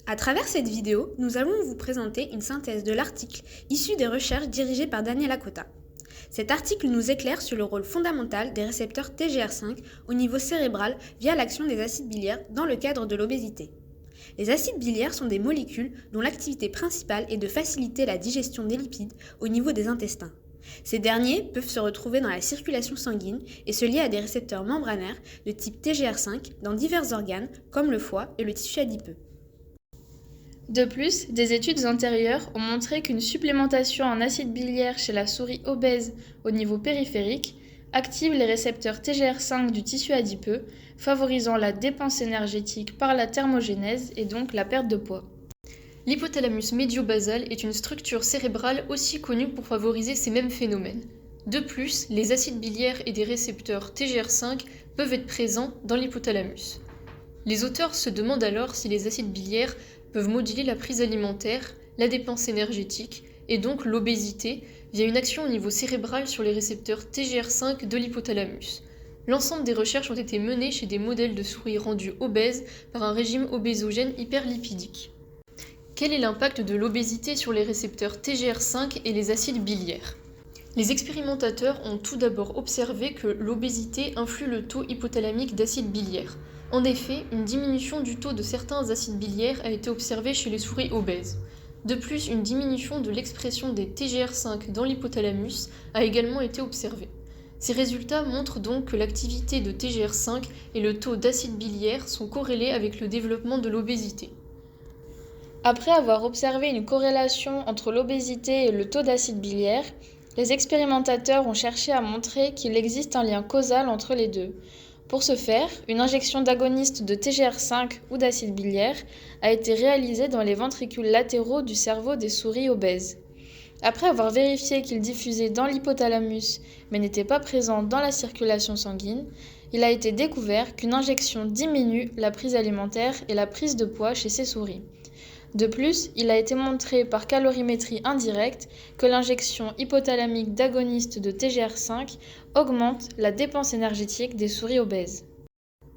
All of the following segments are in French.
À travers cette vidéo, nous allons vous présenter une synthèse de l'article issu des recherches dirigées par Daniela Cotta. Cet article nous éclaire sur le rôle fondamental des récepteurs TGR5 au niveau cérébral via l'action des acides biliaires dans le cadre de l'obésité. Les acides biliaires sont des molécules dont l'activité principale est de faciliter la digestion des lipides au niveau des intestins. Ces derniers peuvent se retrouver dans la circulation sanguine et se lier à des récepteurs membranaires de type TGR5 dans divers organes comme le foie et le tissu adipeux. De plus, des études antérieures ont montré qu'une supplémentation en acide biliaire chez la souris obèse au niveau périphérique active les récepteurs TGR5 du tissu adipeux, favorisant la dépense énergétique par la thermogénèse et donc la perte de poids. L'hypothalamus médio-basal est une structure cérébrale aussi connue pour favoriser ces mêmes phénomènes. De plus, les acides biliaires et des récepteurs TGR5 peuvent être présents dans l'hypothalamus. Les auteurs se demandent alors si les acides biliaires peuvent moduler la prise alimentaire, la dépense énergétique et donc l'obésité via une action au niveau cérébral sur les récepteurs TGR5 de l'hypothalamus. L'ensemble des recherches ont été menées chez des modèles de souris rendus obèses par un régime obésogène hyperlipidique. Quel est l'impact de l'obésité sur les récepteurs TGR5 et les acides biliaires ? Les expérimentateurs ont tout d'abord observé que l'obésité influe le taux hypothalamique d'acide biliaire. En effet, une diminution du taux de certains acides biliaires a été observée chez les souris obèses. De plus, une diminution de l'expression des TGR5 dans l'hypothalamus a également été observée. Ces résultats montrent donc que l'activité de TGR5 et le taux d'acide biliaire sont corrélés avec le développement de l'obésité. Après avoir observé une corrélation entre l'obésité et le taux d'acide biliaire, les expérimentateurs ont cherché à montrer qu'il existe un lien causal entre les deux. Pour ce faire, une injection d'agonistes de TGR5 ou d'acide biliaire a été réalisée dans les ventricules latéraux du cerveau des souris obèses. Après avoir vérifié qu'ils diffusaient dans l'hypothalamus mais n'étaient pas présents dans la circulation sanguine, il a été découvert qu'une injection diminue la prise alimentaire et la prise de poids chez ces souris. De plus, il a été montré par calorimétrie indirecte que l'injection hypothalamique d'agonistes de TGR5 augmente la dépense énergétique des souris obèses.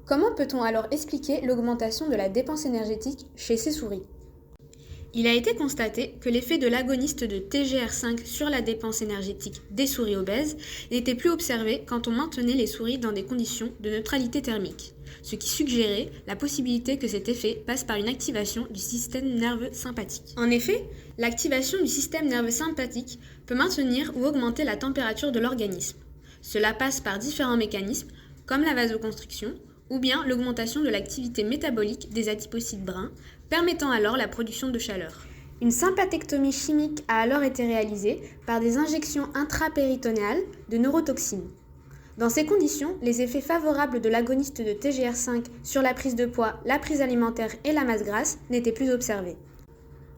Comment peut-on alors expliquer l'augmentation de la dépense énergétique chez ces souris ? Il a été constaté que l'effet de l'agoniste de TGR5 sur la dépense énergétique des souris obèses n'était plus observé quand on maintenait les souris dans des conditions de neutralité thermique, ce qui suggérait la possibilité que cet effet passe par une activation du système nerveux sympathique. En effet, l'activation du système nerveux sympathique peut maintenir ou augmenter la température de l'organisme. Cela passe par différents mécanismes, comme la vasoconstriction, ou bien l'augmentation de l'activité métabolique des adipocytes bruns, permettant alors la production de chaleur. Une sympathectomie chimique a alors été réalisée par des injections intrapéritonéales de neurotoxines. Dans ces conditions, les effets favorables de l'agoniste de TGR5 sur la prise de poids, la prise alimentaire et la masse grasse n'étaient plus observés.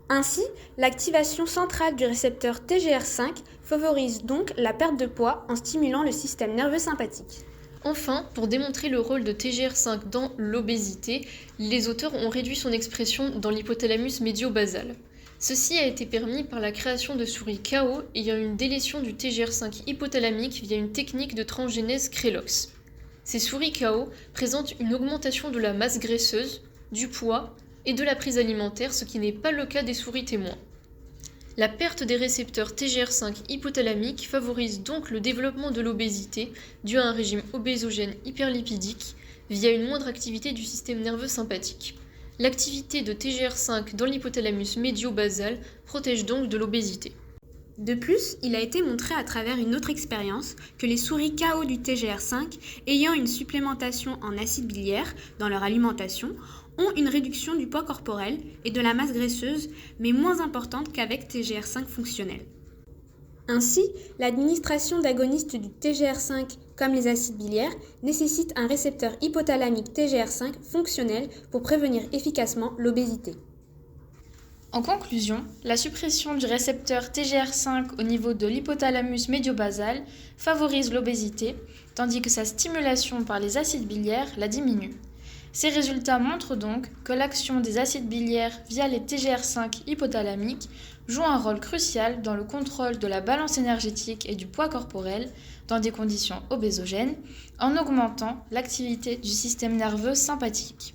Ainsi, l'activation centrale du récepteur TGR5 favorise donc la perte de poids en stimulant le système nerveux sympathique. Enfin, pour démontrer le rôle de TGR5 dans l'obésité, les auteurs ont réduit son expression dans l'hypothalamus médio-basal. Ceci a été permis par la création de souris KO ayant une délétion du TGR5 hypothalamique via une technique de transgénèse Krelox. Ces souris KO présentent une augmentation de la masse graisseuse, du poids et de la prise alimentaire, ce qui n'est pas le cas des souris témoins. La perte des récepteurs TGR5 hypothalamiques favorise donc le développement de l'obésité due à un régime obésogène hyperlipidique via une moindre activité du système nerveux sympathique. L'activité de TGR5 dans l'hypothalamus médio-basal protège donc de l'obésité. De plus, il a été montré à travers une autre expérience que les souris KO du TGR5 ayant une supplémentation en acide biliaire dans leur alimentation ont une réduction du poids corporel et de la masse graisseuse, mais moins importante qu'avec TGR5 fonctionnel. Ainsi, l'administration d'agonistes du TGR5, comme les acides biliaires, nécessite un récepteur hypothalamique TGR5 fonctionnel pour prévenir efficacement l'obésité. En conclusion, la suppression du récepteur TGR5 au niveau de l'hypothalamus médio-basal favorise l'obésité, tandis que sa stimulation par les acides biliaires la diminue. Ces résultats montrent donc que l'action des acides biliaires via les TGR5 hypothalamiques joue un rôle crucial dans le contrôle de la balance énergétique et du poids corporel dans des conditions obésogènes, en augmentant l'activité du système nerveux sympathique.